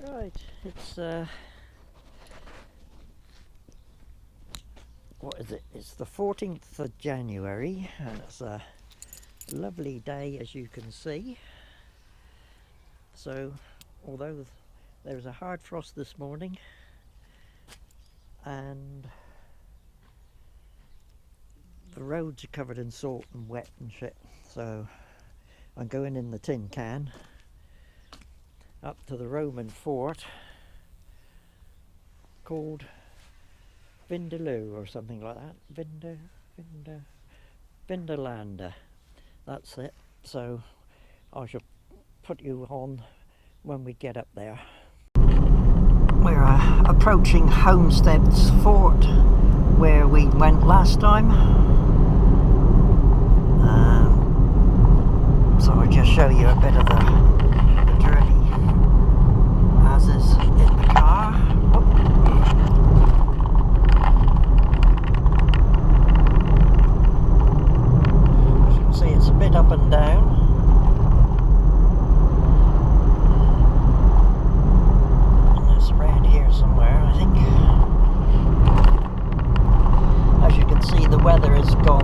Right, it's what is it? It's the 14th of January and it's a lovely day, as you can see. So although there was a hard frost this morning and the roads are covered in salt and wet and shit, so I'm going in the tin can up to the Roman fort called Vindolanda or something like that. Vindolanda. That's it. So I shall put you on when we get up there. We're approaching Housesteads fort where we went last time. So I'll just show you a bit of the journey as is in the car. As you can see, it's a bit up and down. And it's around here somewhere, I think. As you can see, the weather has gone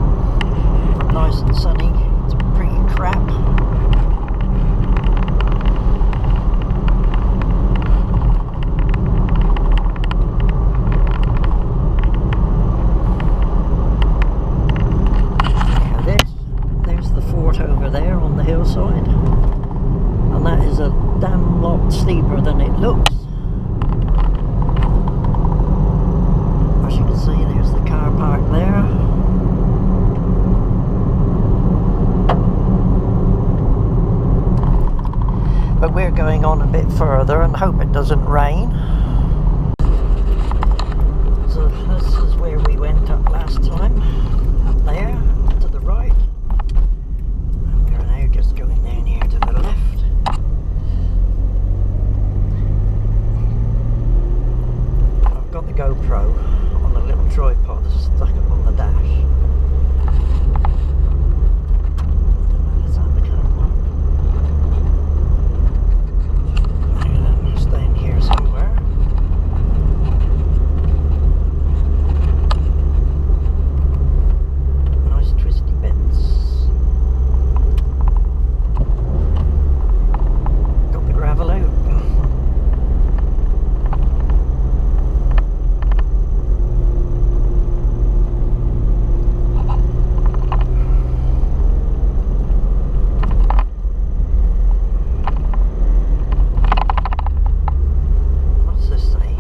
from nice and sunny to pretty crap. Over there on the hillside, and that is a damn lot steeper than it looks. As you can see, there's the car park there. But we're going on a bit further and hope it doesn't rain. So this is where we went up last time, up there to the right. Just going down here to the left. I've got the GoPro on a little tripod stuck up on the dash. Is that the camera? It's down here somewhere. Nice twisty bits. Gravel out. What's this say?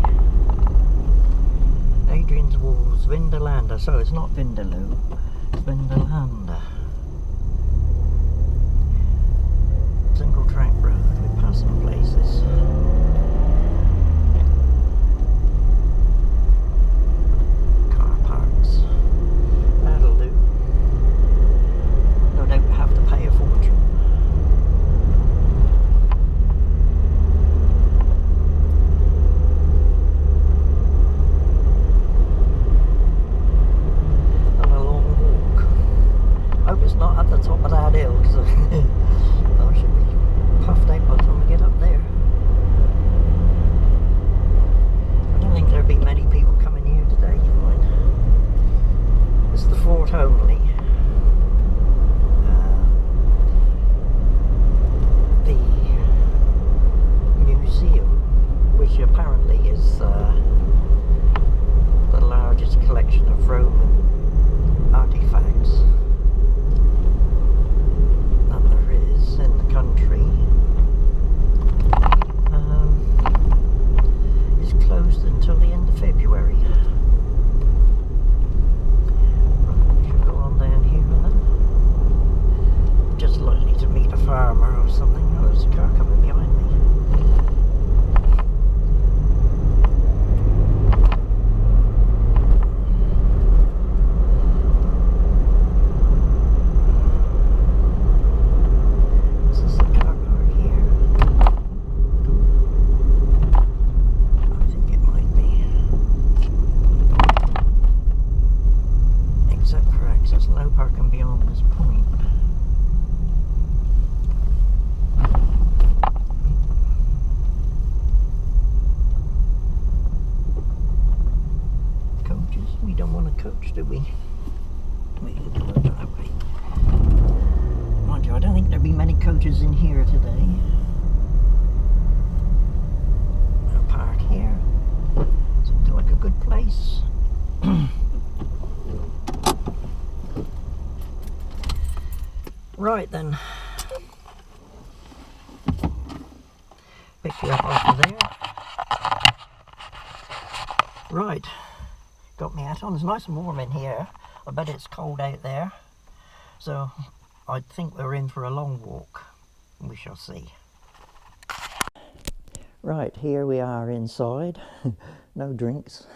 Hadrian's Walls, Vindolanda. So it's not Vindaloo, it's Vindolanda. Single track road with passing places. Car parks. That'll do. No doubt have to pay a fortune. And a long walk. coach, do we? We can do it that way. Mind you, I don't think there'll be many coaches in here today. I'll park here. Seems like a good place. Right then. Pick you up off of there. Right. Got my hat on. It's nice and warm in here. I bet it's cold out there. So I think we're in for a long walk. We shall see. Right, here we are inside. No drinks.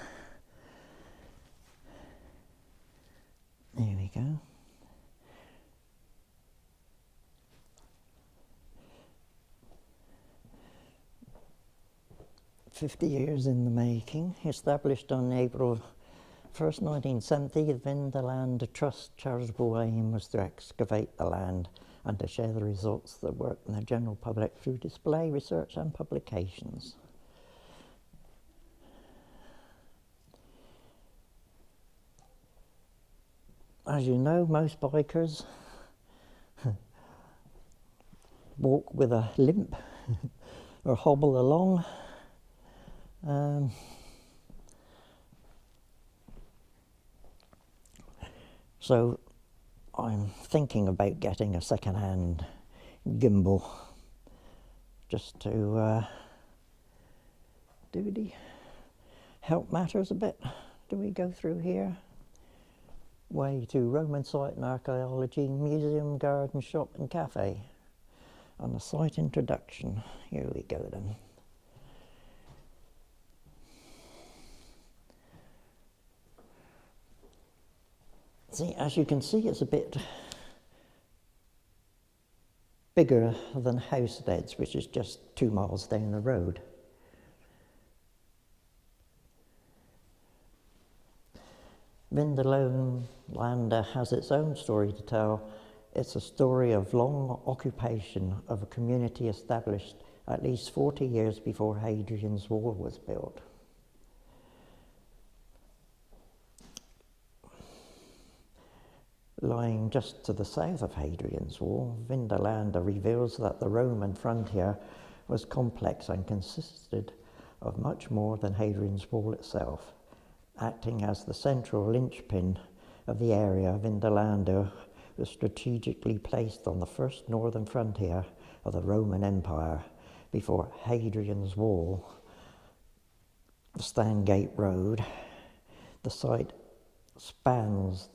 There we go. "50 years in the making." Established on April 1st, 1970, the Vindolanda Trust charitable aim was to excavate the land and to share the results of the work in the general public through display, research and publications. As you know, most bikers walk with a limp or hobble along. So I'm thinking about getting a second-hand gimbal just to help matters a bit. Do we go through here? Way to Roman site and archaeology, museum, garden, shop and cafe. On the site introduction. Here we go then. See, as you can see, it's a bit bigger than Housesteads, which is just 2 miles down the road. Vindolanda has its own story to tell. It's a story of long occupation of a community established at least 40 years before Hadrian's Wall was built. Lying just to the south of Hadrian's Wall, Vindolanda reveals that the Roman frontier was complex and consisted of much more than Hadrian's Wall itself. Acting as the central linchpin of the area, Vindolanda was strategically placed on the first northern frontier of the Roman Empire before Hadrian's Wall, the Stangate Road. The site spans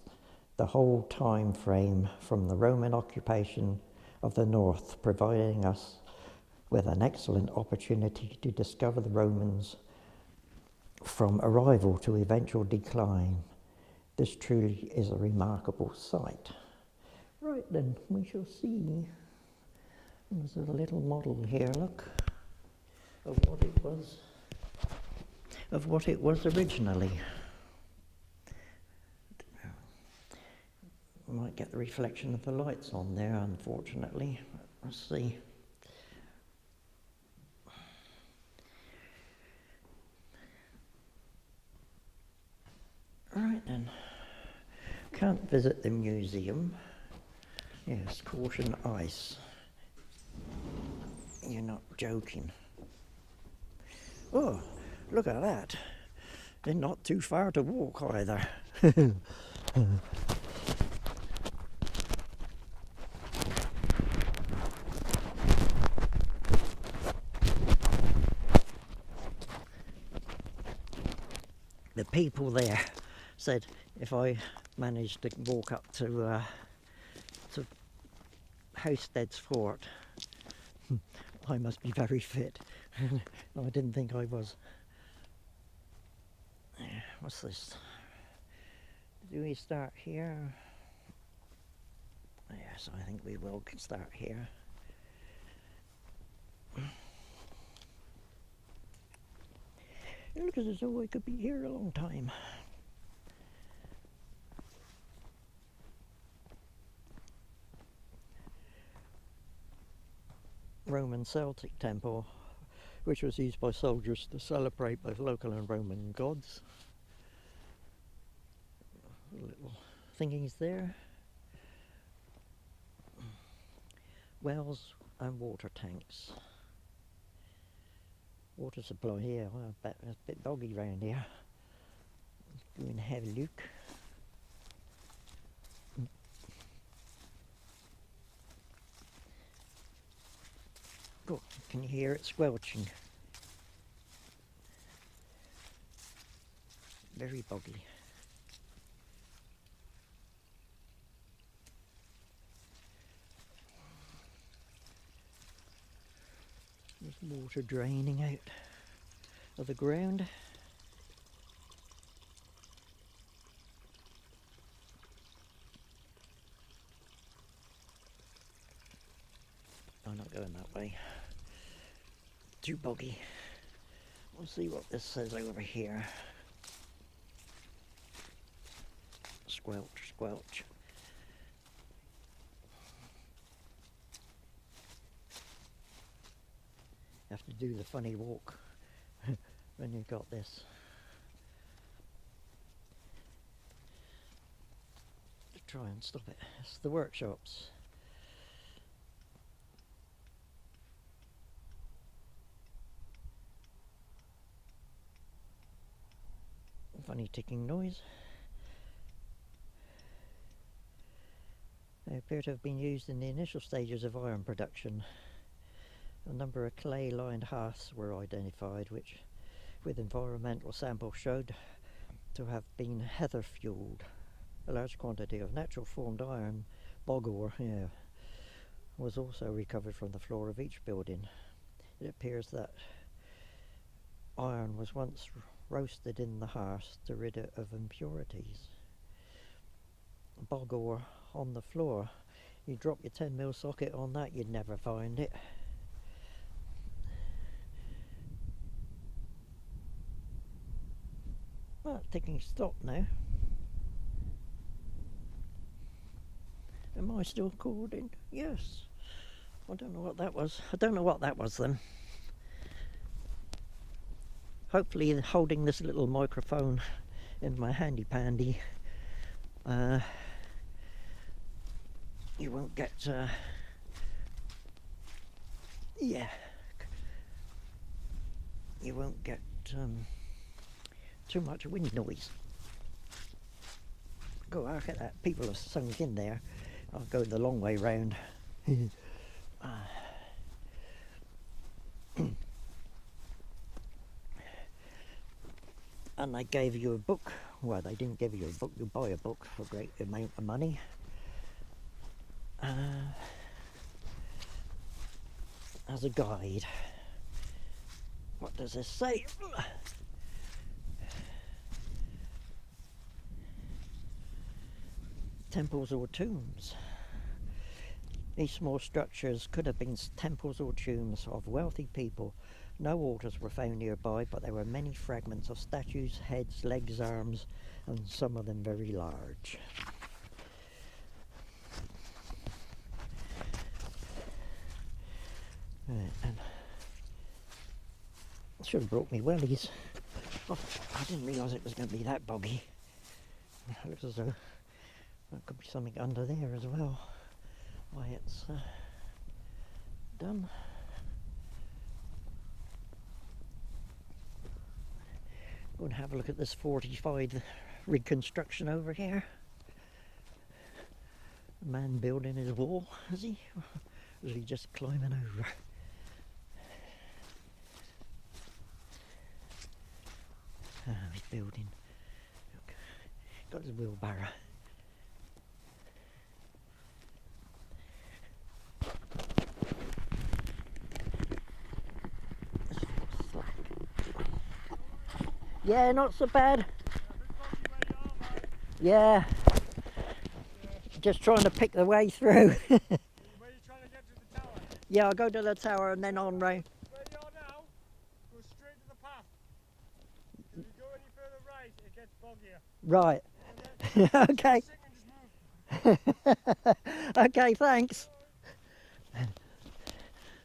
the whole time frame from the Roman occupation of the north, providing us with an excellent opportunity to discover the Romans from arrival to eventual decline. This truly is a remarkable site. Right then, we shall see. There's a little model here, look, of what it was originally. Might get the reflection of the lights on there, unfortunately. Let's see. Right then. Can't visit the museum. Yes, caution ice. You're not joking. Oh, look at that. They're not too far to walk either. The people there said if I managed to walk up to Housesteads Fort, I must be very fit. No, I didn't think I was. What's this? Do we start here? Yes, I think we will start here. It looks as though I could be here a long time. Roman Celtic temple, which was used by soldiers to celebrate both local and Roman gods. little thingies there. Wells and water tanks. Water supply here, well, I bet it's a bit boggy round here. Let's go and have a look. Oh, can you hear it squelching? Very boggy. There's water draining out of the ground. I'm not going that way. Too boggy. We'll see what this says over here. Squelch, squelch. You have to do the funny walk when you've got this. To try and stop it. It's the workshops. Funny ticking noise. They appear to have been used in the initial stages of iron production. A number of clay-lined hearths were identified, which, with environmental samples, showed to have been heather-fueled. A large quantity of natural formed iron, bog ore, was also recovered from the floor of each building. It appears that iron was once roasted in the hearth to rid it of impurities. Bog ore on the floor. You drop your 10mm socket on that, you'd never find it. Well, ticking stopped now. Am I still recording? Yes. I don't know what that was. I don't know what that was then. Hopefully holding this little microphone in my handy pandy, you won't get, you won't get too much wind noise. Go, look at that, people are sunk in there. I'll go the long way round. And they gave you a book. Well, they didn't give you a book, you buy a book for a great amount of money. As a guide. What does this say? Temples or tombs. These small structures could have been temples or tombs of wealthy people. No altars were found nearby, but there were many fragments of statues, heads, legs, arms, and some of them very large. Right, and I should have brought me wellies. Oh, I didn't realise it was going to be that boggy. It looks as though there could be something under there as well. Why it's done. Go and have a look at this fortified reconstruction over here. A man building his wall, is he? Or is he just climbing over? He's building. Look, got his wheelbarrow. Yeah, not so bad. Yeah. Just trying to pick the way through. Where are you trying to get to the tower? Yeah, I'll go to the tower and then on round. Where you are now, go straight to the path. If you go any further right, it gets boggier. Right. Okay. Okay, thanks.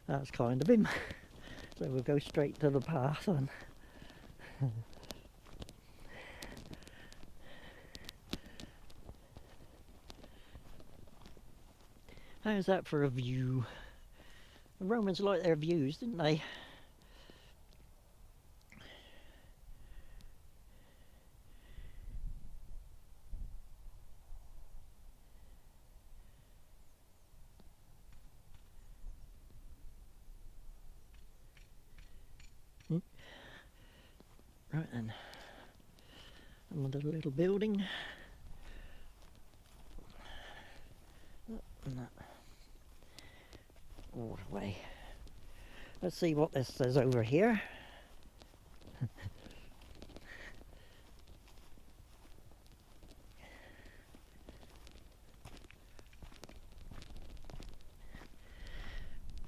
That's kind of him. So we'll go straight to the path and How's that for a view? The Romans liked their views, didn't they? Right then, another little building. And that waterway. Let's see what this says over here.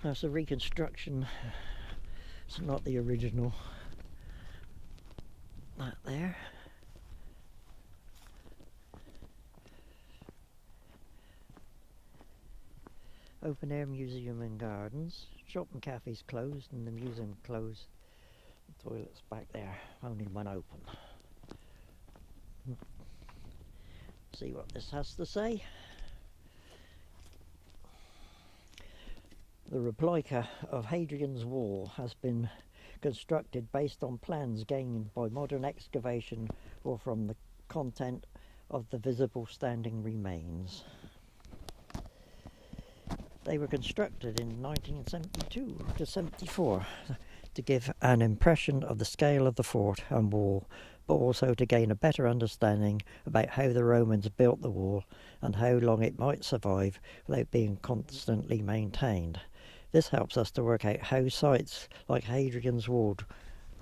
That's a reconstruction. It's not the original. That there. Open air museum and gardens. Shop and cafes closed and the museum closed. The toilet's back there, only one open. See what this has to say. The replica of Hadrian's Wall has been constructed based on plans gained by modern excavation or from the content of the visible standing remains. They were constructed in 1972 to 74 to give an impression of the scale of the fort and wall, but also to gain a better understanding about how the Romans built the wall and how long it might survive without being constantly maintained. This helps us to work out how sites like Hadrian's Wall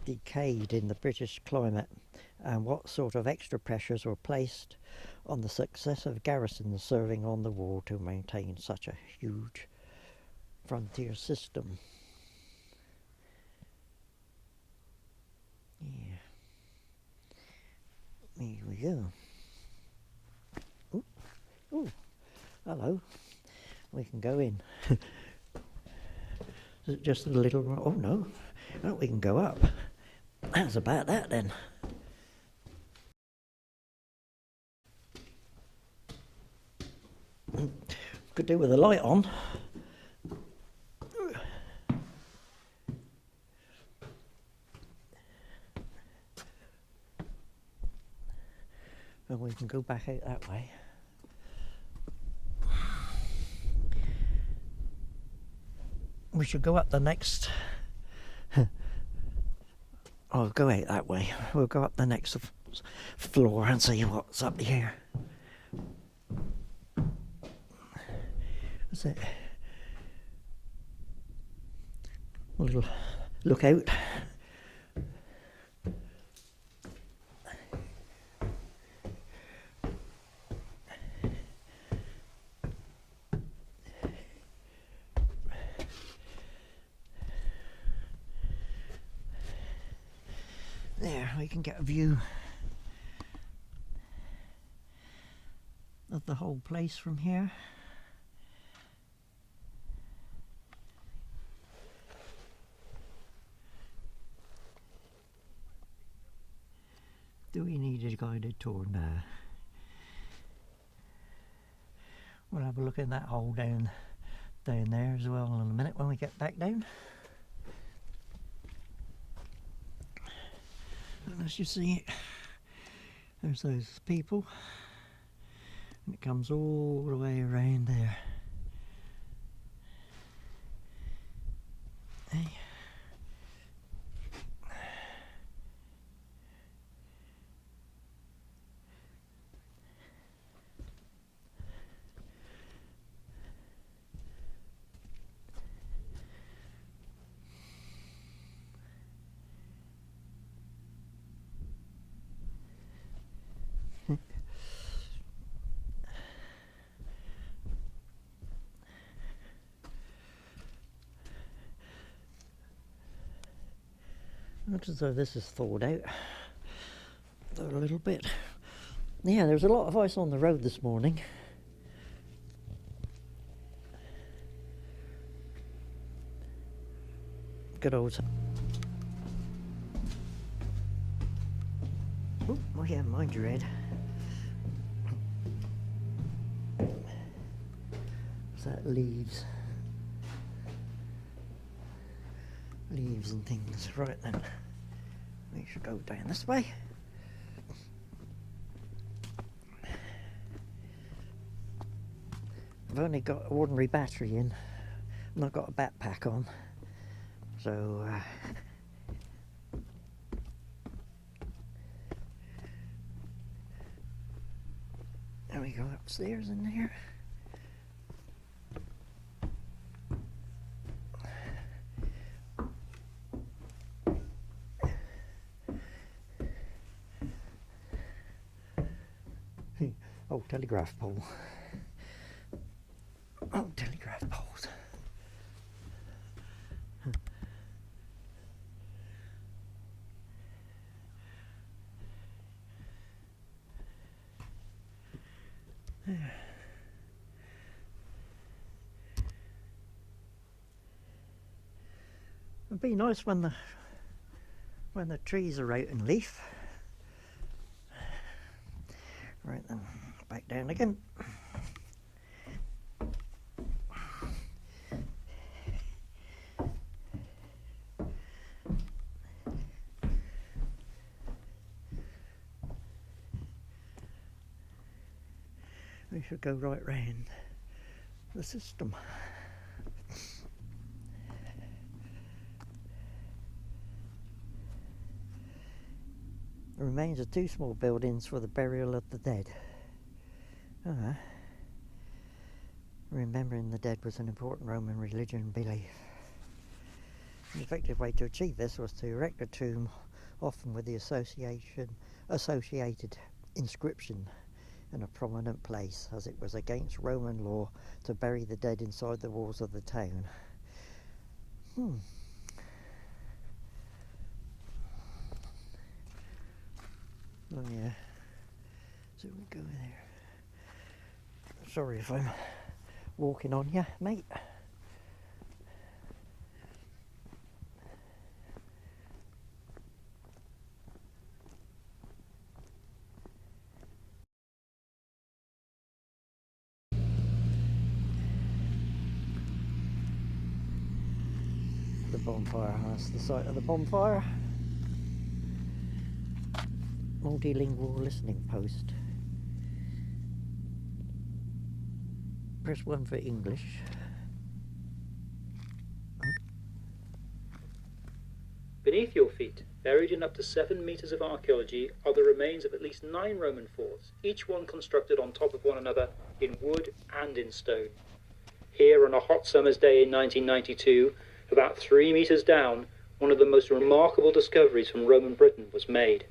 decayed in the British climate and what sort of extra pressures were placed on the successive garrisons serving on the wall to maintain such a huge frontier system. Yeah. Here we go. Ooh. Ooh. Hello. We can go in. Is it just a little... Oh no. Oh, we can go up. How's about that then? Could do with the light on. And we can go back out that way. We should go up the next... I'll go out that way. We'll go up the next floor and see what's up here. What's it? A little lookout. There, we can get a view of the whole place from here. Do we need a guided tour? No. We'll have a look in that hole down there as well in a minute when we get back down. And as you see, there's those people, and it comes all the way around there. Hey. Looks as though this is thawed out a little bit. Yeah, there's a lot of ice on the road this morning. Good old... Oh yeah, mind your head. What's that? Leaves. Leaves and things. Right then, we should go down this way. I've only got ordinary battery in. I've not got a backpack on, so there we go, upstairs in there. Oh, telegraph pole. Oh, telegraph poles. It'd be nice when the trees are out in leaf. Right then, back down again. We should go right round the system. The remains of two small buildings for the burial of the dead. Remembering the dead was an important Roman religion belief. An effective way to achieve this was to erect a tomb, often with the associated inscription in a prominent place, as it was against Roman law to bury the dead inside the walls of the town. Oh yeah, so we go there. Sorry if I'm walking on you, mate. The Bonfire House, the site of the bonfire. Multilingual listening post. Press 1 for English. Beneath your feet, buried in up to 7 meters of archaeology, are the remains of at least 9 Roman forts, each one constructed on top of one another in wood and in stone. Here on a hot summer's day in 1992, about 3 meters down, one of the most remarkable discoveries from Roman Britain was made.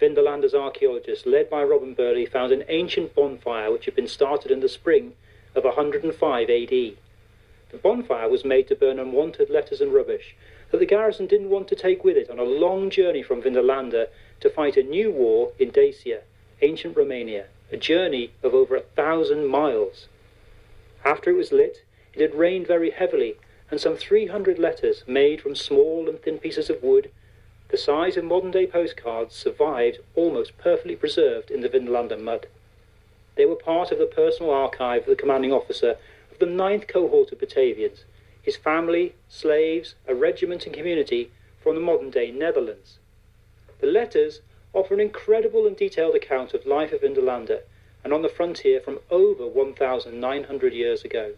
Vindolanda's archaeologists, led by Robin Burley, found an ancient bonfire which had been started in the spring of 105 AD. The bonfire was made to burn unwanted letters and rubbish that the garrison didn't want to take with it on a long journey from Vindolanda to fight a new war in Dacia, ancient Romania, a journey of over 1,000 miles. After it was lit, it had rained very heavily, and some 300 letters made from small and thin pieces of wood, the size of modern-day postcards, survived almost perfectly preserved in the Vindolanda mud. They were part of the personal archive of the commanding officer of the 9th cohort of Batavians, his family, slaves, a regiment and community from the modern-day Netherlands. The letters offer an incredible and detailed account of life at Vindolanda and on the frontier from over 1,900 years ago.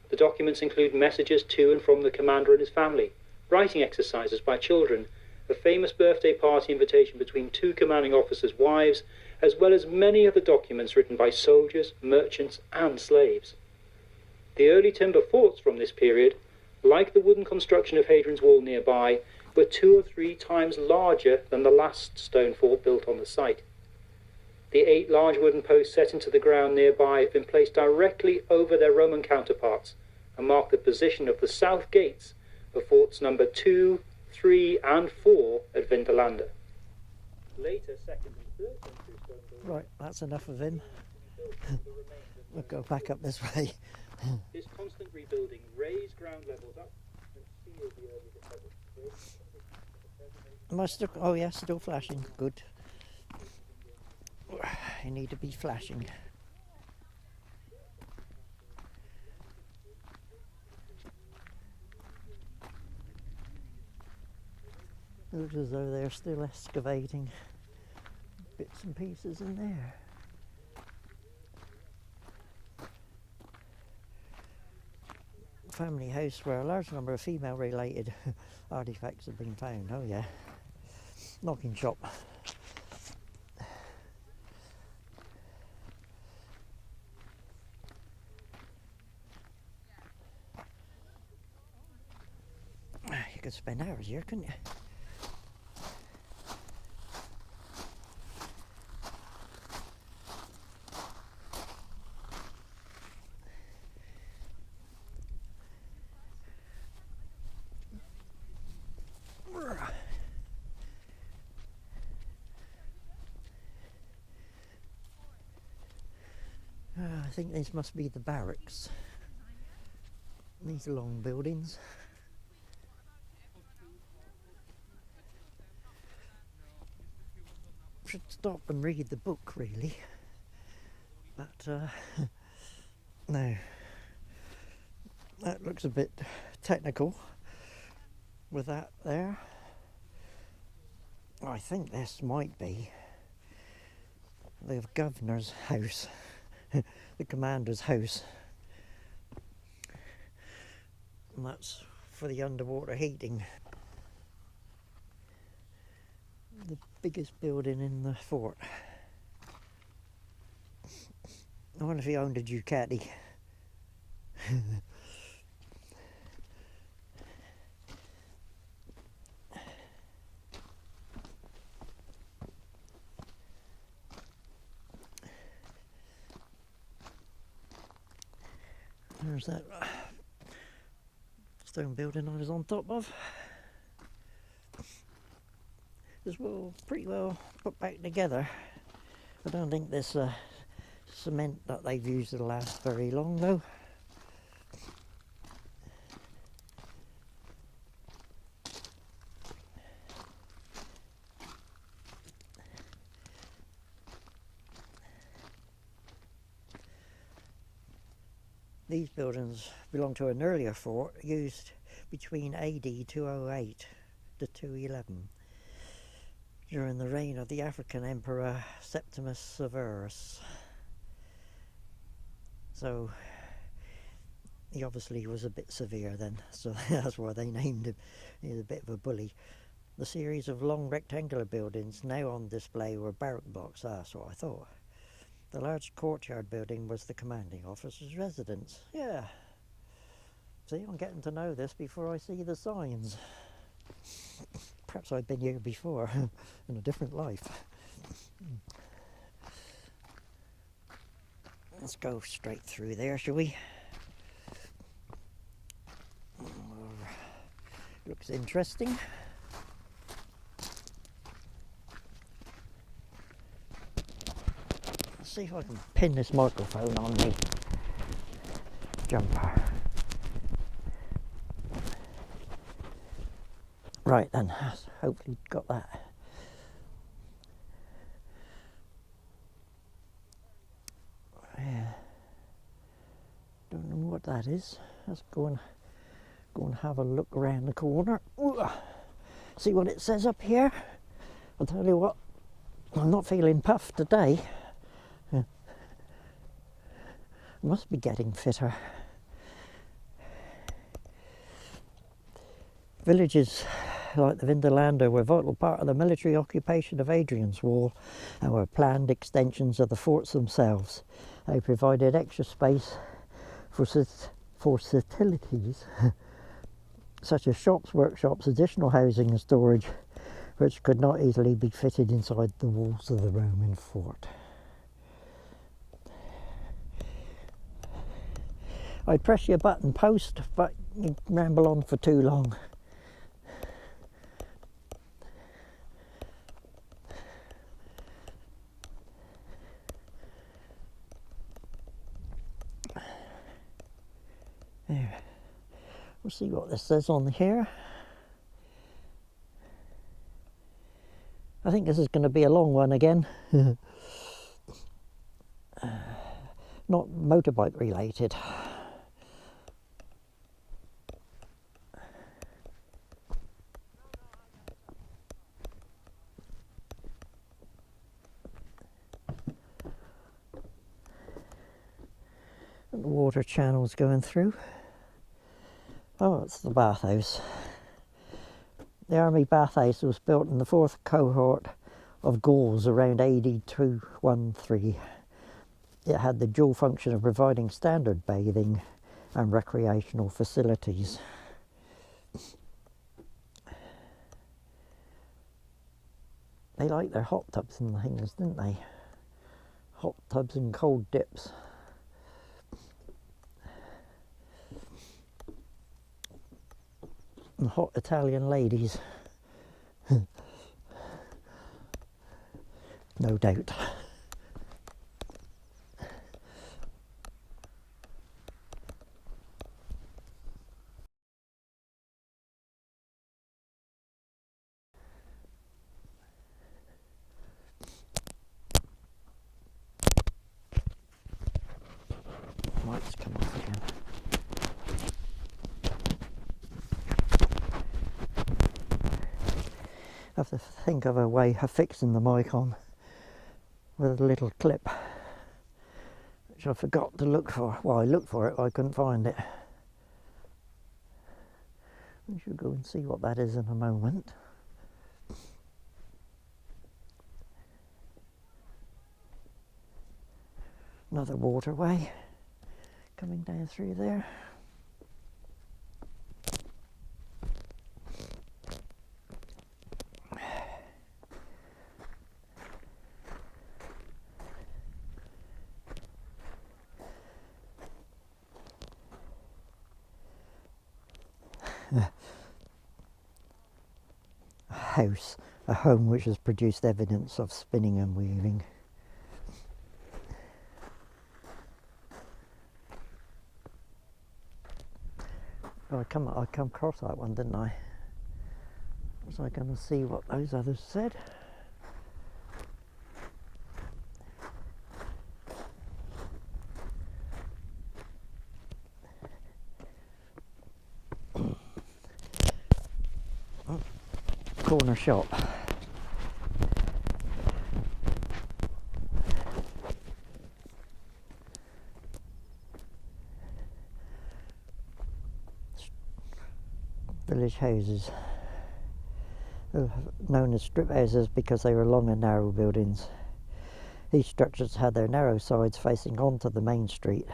The documents include messages to and from the commander and his family, writing exercises by children, a famous birthday party invitation between 2 commanding officers' wives, as well as many other documents written by soldiers, merchants, and slaves. The early timber forts from this period, like the wooden construction of Hadrian's Wall nearby, were 2 or 3 times larger than the last stone fort built on the site. The 8 large wooden posts set into the ground nearby have been placed directly over their Roman counterparts and mark the position of the south gates of forts number 2, 3 and 4 at Vindolanda. Later 2nd and 3rd century stone buildings. Right, that's enough of him. We'll go back up this way. This constant rebuilding raised ground levels up and sealed the early deposits. Am I still? Oh yeah, still flashing. Good. You need to be flashing. Looks as though they're still excavating bits and pieces in there. Family house where a large number of female related artifacts have been found. Oh yeah. Knocking shop. You could spend hours here, couldn't you? I think these must be the barracks. These long buildings. Should stop and read the book really, but no, that looks a bit technical with that there. I think this might be the governor's house, the commander's house, and that's for the underwater heating. The biggest building in the fort. I wonder if he owned a Ducati. There's that stone building I was on top of. It's pretty well put back together. I don't think this cement that they've used will last very long though. These buildings belong to an earlier fort used between AD 208 to 211. During the reign of the African Emperor Septimus Severus. So he obviously was a bit severe then, so that's why they named him. He was a bit of a bully. The series of long rectangular buildings now on display were barrack blocks. That's what I thought. The large courtyard building was the commanding officer's residence. Yeah. See, I'm getting to know this before I see the signs. Perhaps I've been here before, in a different life. Let's go straight through there, shall we? Looks interesting. Let's see if I can pin this microphone on the jumper. Right then, hopefully got that. Yeah. Don't know what that is. Let's go and have a look around the corner. Ooh, see what it says up here. I'll tell you what, I'm not feeling puffed today. Must be getting fitter. Villages like the Vindolanda were a vital part of the military occupation of Hadrian's Wall and were planned extensions of the forts themselves. They provided extra space for facilities such as shops, workshops, additional housing and storage, which could not easily be fitted inside the walls of the Roman fort. I'd press your button post, but you'd ramble on for too long. There. We'll see what this says on here. I think this is going to be a long one again. Not motorbike related. water channels going through. Oh, it's the bathhouse. The army bathhouse was built in the 4th cohort of Gauls around AD 213. It had the dual function of providing standard bathing and recreational facilities. They liked their hot tubs and things, didn't they? Hot tubs and cold dips. And hot Italian ladies. No doubt. Lights come off again. I have to think of a way of fixing the mic on with a little clip, which I forgot to look for. Well, I looked for it, I couldn't find it. We should go and see what that is in a moment. Another waterway coming down through there. A house, a home which has produced evidence of spinning and weaving. Oh, I come across that one, didn't I? Was I going to see what those others said? Oh, corner shop. Village houses, known as strip houses because they were long and narrow buildings. These structures had their narrow sides facing onto the main street.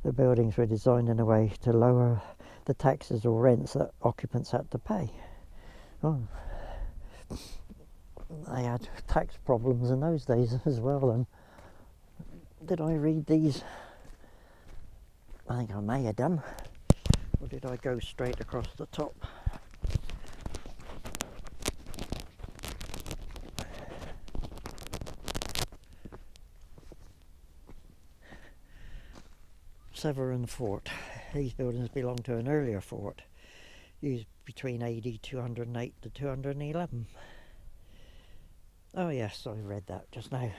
The buildings were designed in a way to lower the taxes or rents that occupants had to pay. Oh, they had tax problems in those days as well. And did I read these? I think I may have done. Or did I go straight across the top? Severin Fort. These buildings belong to an earlier fort, used between AD 208 to 211. Oh yes, I read that just now.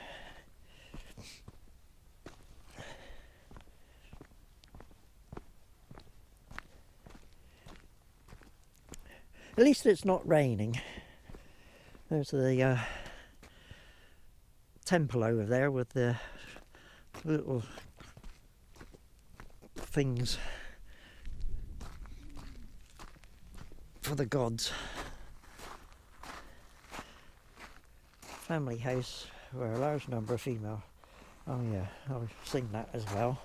At least it's not raining. There's the temple over there with the little things for the gods. Family house where a large number of female. Oh yeah, I've seen that as well.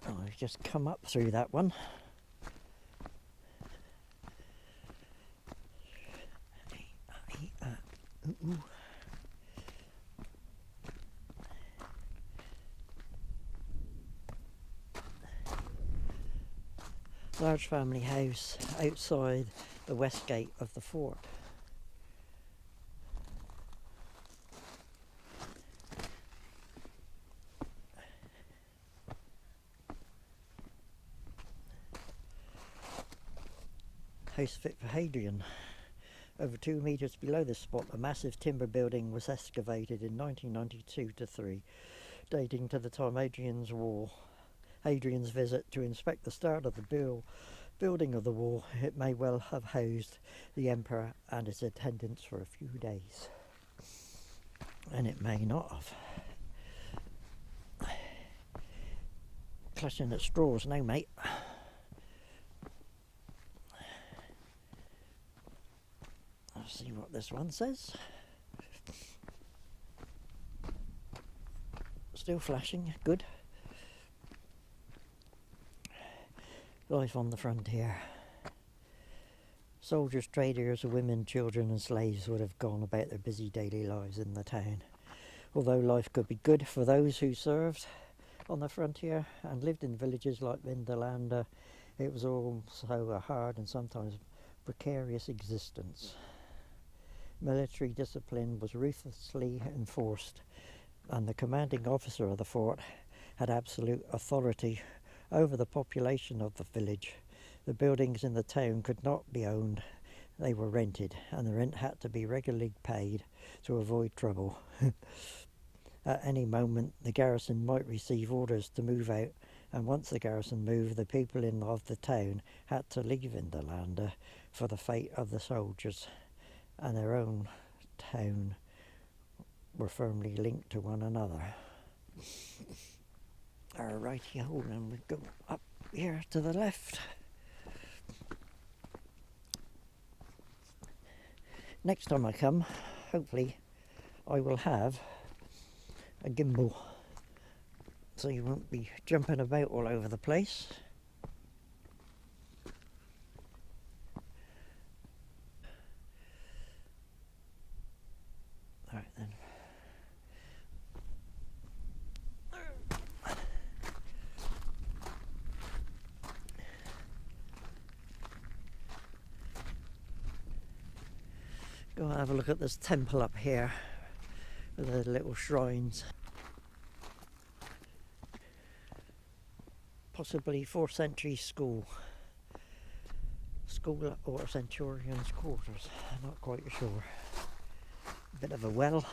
I've just come up through that one. Large family house outside the west gate of the fort. House fit for Hadrian. Over 2 metres below this spot, a massive timber building was excavated in 1992-3, dating to the time Hadrian's visit to inspect the start of the building of the wall, it may well have housed the emperor and his attendants for a few days, and it may not have. Clutching at straws now, mate. I'll see what this one says. Still flashing, good. Life on the frontier. Soldiers, traders, women, children and slaves would have gone about their busy daily lives in the town. Although life could be good for those who served on the frontier and lived in villages like Vindolanda, it was also a hard and sometimes precarious existence. Military discipline was ruthlessly enforced, and the commanding officer of the fort had absolute authority over the population of the village. The buildings in the town could not be owned, they were rented, and the rent had to be regularly paid to avoid trouble. At any moment the garrison might receive orders to move out, and once the garrison moved, the people of the town had to leave Vindolanda, for the fate of the soldiers and their own town were firmly linked to one another. Righty-ho, and we go up here to the left. Next time I come, hopefully I will have a gimbal, so you won't be jumping about all over the place. Alright then. Go and have a look at this temple up here with the little shrines. Possibly 4th century school or centurion's quarters, I'm not quite sure. A bit of a well,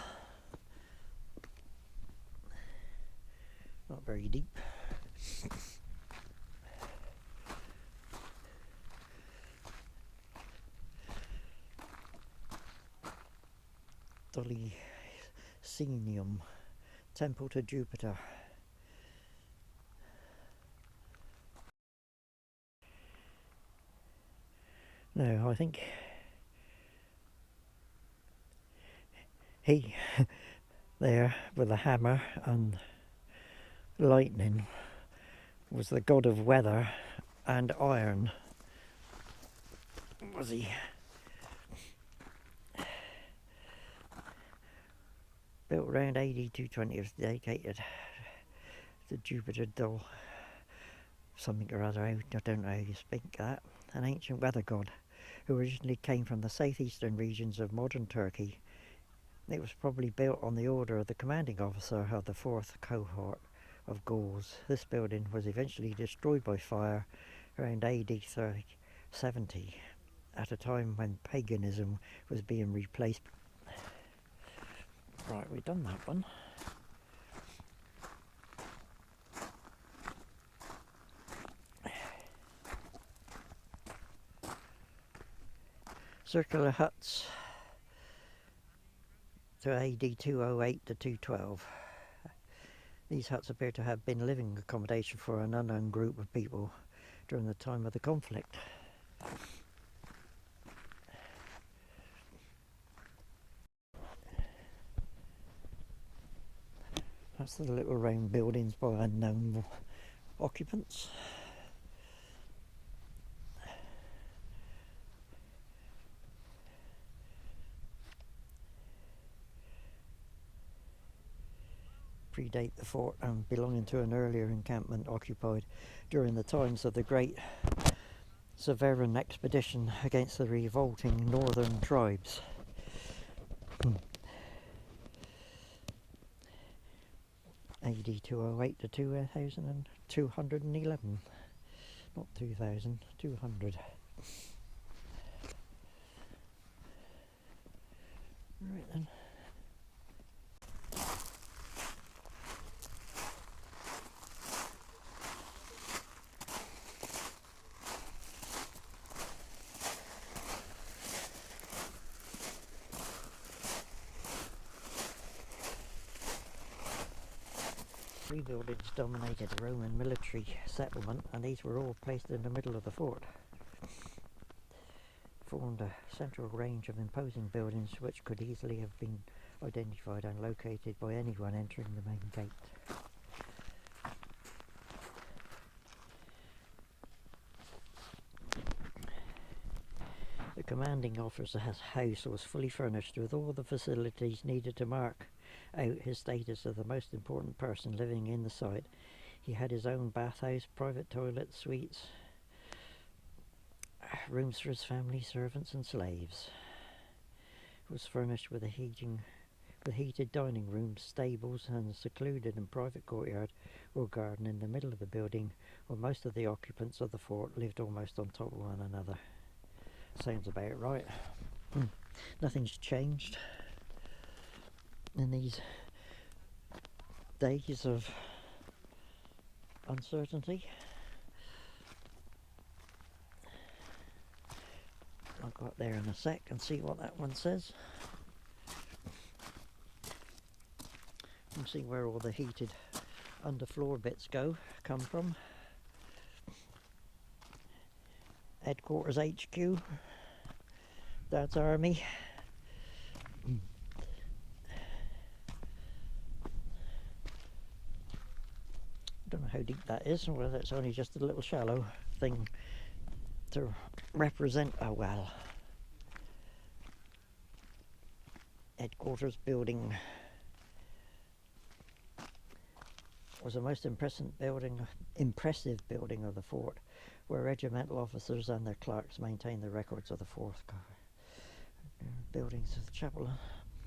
not very deep. Dolysenium, temple to Jupiter. No, I think he there with a hammer and lightning was the god of weather and iron, was he? Built around AD 220, it was dedicated to Jupiter doll something or other, I don't know how you speak that, an ancient weather god who originally came from the southeastern regions of modern Turkey. It was probably built on the order of the commanding officer of the 4th cohort of Gauls. This building was eventually destroyed by fire around AD 3070, at a time when paganism was being replaced. Right, we've done that one. Circular huts to AD 208 to 212. These huts appear to have been living accommodation for an unknown group of people during the time of the conflict. That's the little round buildings by unknown occupants. Predate the fort and belonging to an earlier encampment occupied during the times of the Great Severan expedition against the revolting northern tribes. AD 208 to 2211, not 2000, 200. Right then. Three buildings dominated the Roman military settlement, and these were all placed in the middle of the fort. Formed a central range of imposing buildings which could easily have been identified and located by anyone entering the main gate. The commanding officer's house was fully furnished with all the facilities needed to mark out his status as the most important person living in the site. He had his own bathhouse, private toilet, suites, rooms for his family, servants and slaves. It was furnished with heated dining rooms, stables and a secluded and private courtyard or garden in the middle of the building, where most of the occupants of the fort lived almost on top of one another. Sounds about right. Nothing's changed in these days of uncertainty. I'll go up there in a sec and see what that one says. And see where all the heated underfloor bits come from. Headquarters HQ, Dad's Army. Don't know how deep that is, or whether it's only just a little shallow thing to represent a well. Headquarters building was the most impressive building of the fort, where regimental officers and their clerks maintained the records of the fourth buildings of the chapel.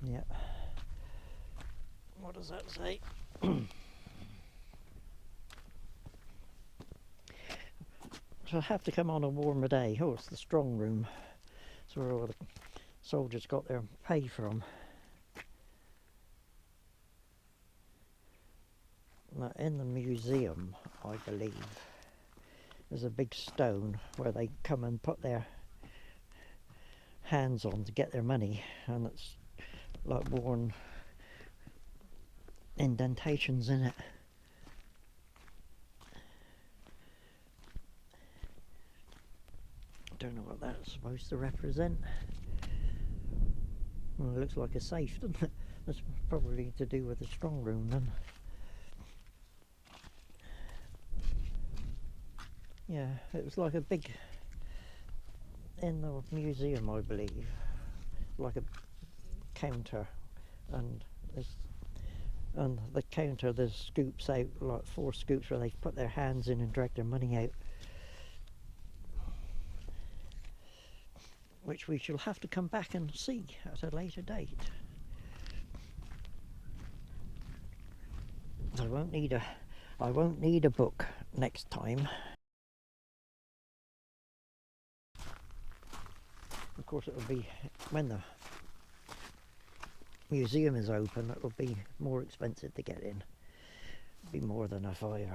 Yeah. What does that say? So I have to come on a warmer day. Oh, it's the strong room. It's where all the soldiers got their pay from. Now, in the museum, I believe, there's a big stone where they come and put their hands on to get their money, and it's like worn indentations in it. Don't know what that's supposed to represent. Well, it looks like a safe, doesn't it? That's probably to do with the strong room then. Yeah, it was like a big, in the museum I believe, like a counter, and the counter there's scoops out, like 4 scoops where they put their hands in and drag their money out, which we shall have to come back and see at a later date. I won't need a book next time. Of course, it will be when the museum is open. It will be more expensive to get in. It'll be more than a £5.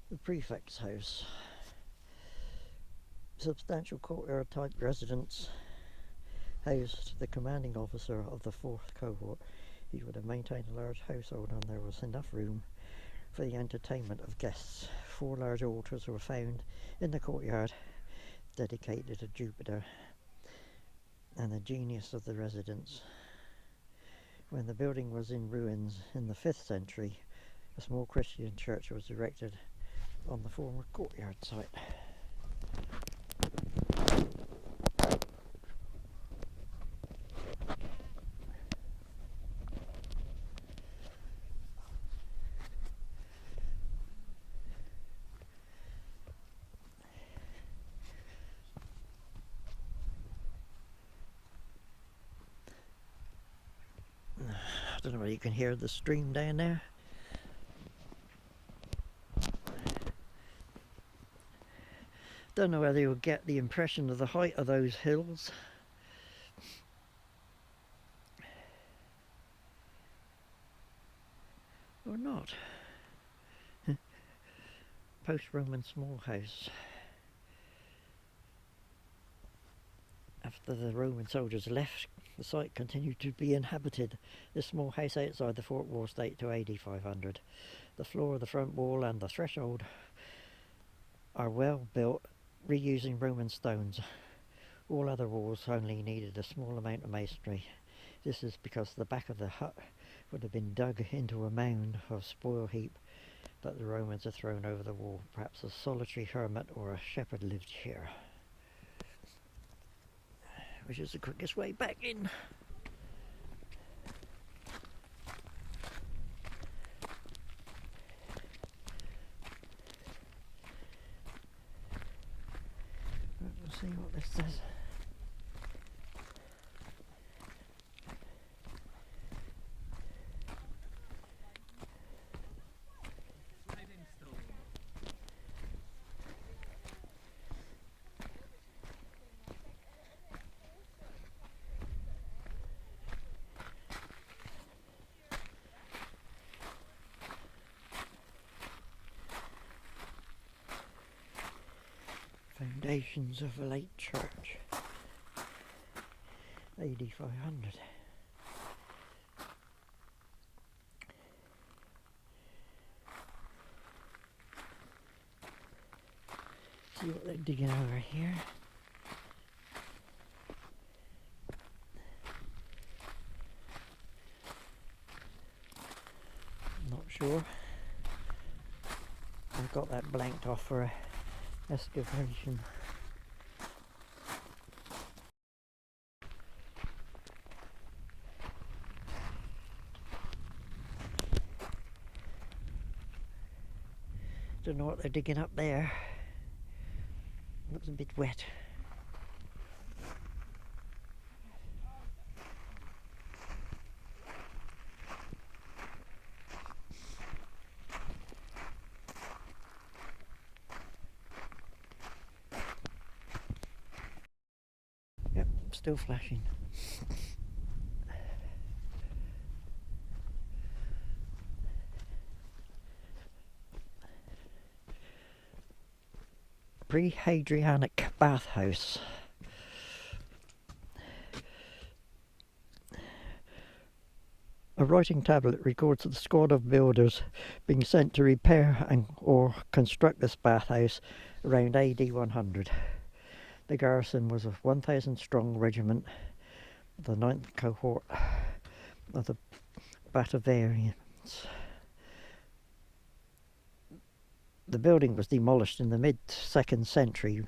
The Prefix House. Substantial courtyard type residence housed the commanding officer of the 4th cohort. He would have maintained a large household, and there was enough room for the entertainment of guests. 4 large altars were found in the courtyard dedicated to Jupiter and the genius of the residence. When the building was in ruins in the 5th century, a small Christian church was erected on the former courtyard site. I don't know whether you can hear the stream down there. Don't know whether you'll get the impression of the height of those hills. or not. Post-Roman small house. After the Roman soldiers left, the site continued to be inhabited. This small house outside the fort walls date to AD 500. The floor of the front wall and the threshold are well built, reusing Roman stones. All other walls only needed a small amount of masonry. This is because the back of the hut would have been dug into a mound of spoil heap that the Romans had thrown over the wall. Perhaps a solitary hermit or a shepherd lived here, which is the quickest way back in. Let's see what this says. Foundations of a late church, AD 500. See what they're digging over here. Not sure. I've got that blanked off for a excavation. Don't know what they're digging up there. Looks a bit wet. Yep, still flashing. Pre-Hadrianic bathhouse. A writing tablet records the squad of builders being sent to repair or construct this bathhouse around AD 100. The garrison was a 1,000 strong regiment, the 9th cohort of the Batavians. The building was demolished in the mid-2nd century,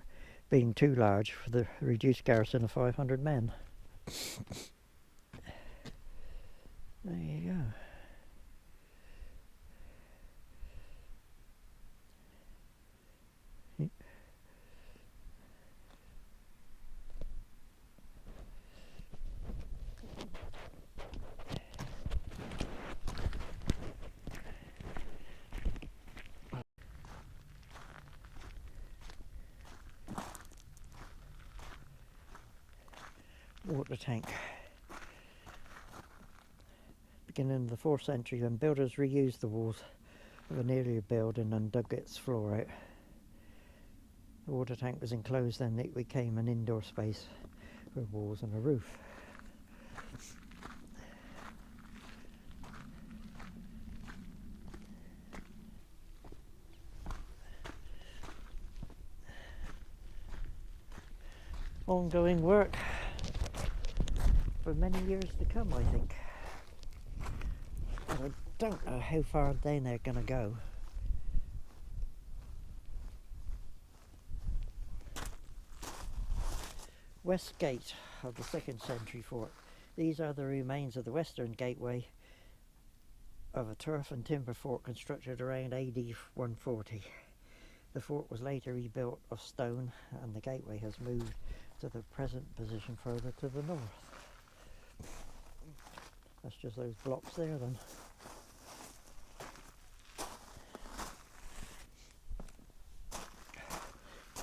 being too large for the reduced garrison of 500 men. There you go. Water tank. Beginning in the 4th century, when builders reused the walls of an earlier building and dug its floor out. The water tank was enclosed, then it became an indoor space with walls and a roof. Ongoing work for many years to come, I think. And I don't know how far down they're going to go. West Gate of the 2nd century fort. These are the remains of the western gateway of a turf and timber fort constructed around AD 140. The fort was later rebuilt of stone, and the gateway has moved to the present position further to the north. That's just those blocks there then.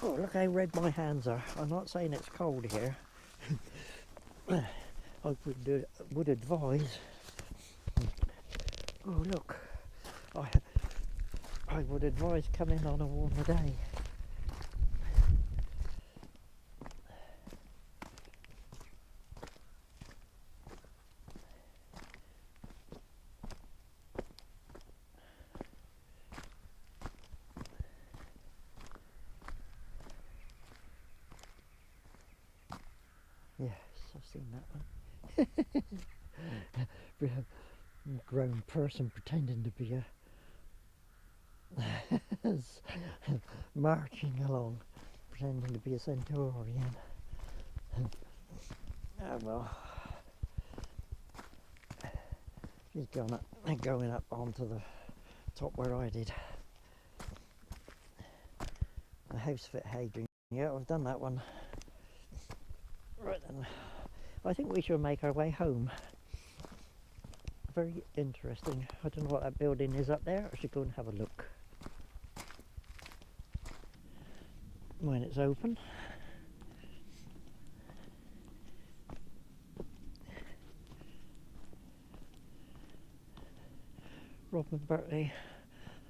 Oh, look how red my hands are. I'm not saying it's cold here. I would advise. Oh, look. I would advise coming on a warmer day. Yes, I've seen that one. Grown person pretending to be a marching along, pretending to be a centurion. Oh well, she's going up onto the top where I did. The house fit Hadrian. Yeah, I've done that one. Right then, I think we should make our way home. Very interesting. I don't know what that building is up there. I should go and have a look when it's open. Robin Berkeley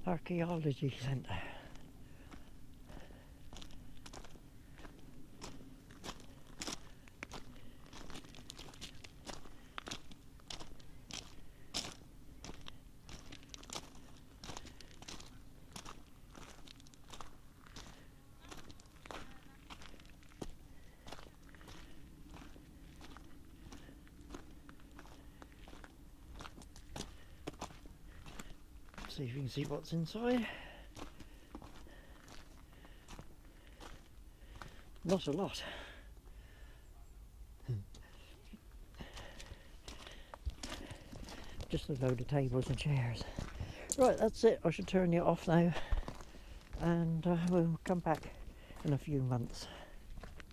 Archaeology Centre. See if you can see what's inside. Not a lot. Just a load of tables and chairs. Right, that's it. I should turn you off now, and we'll come back in a few months.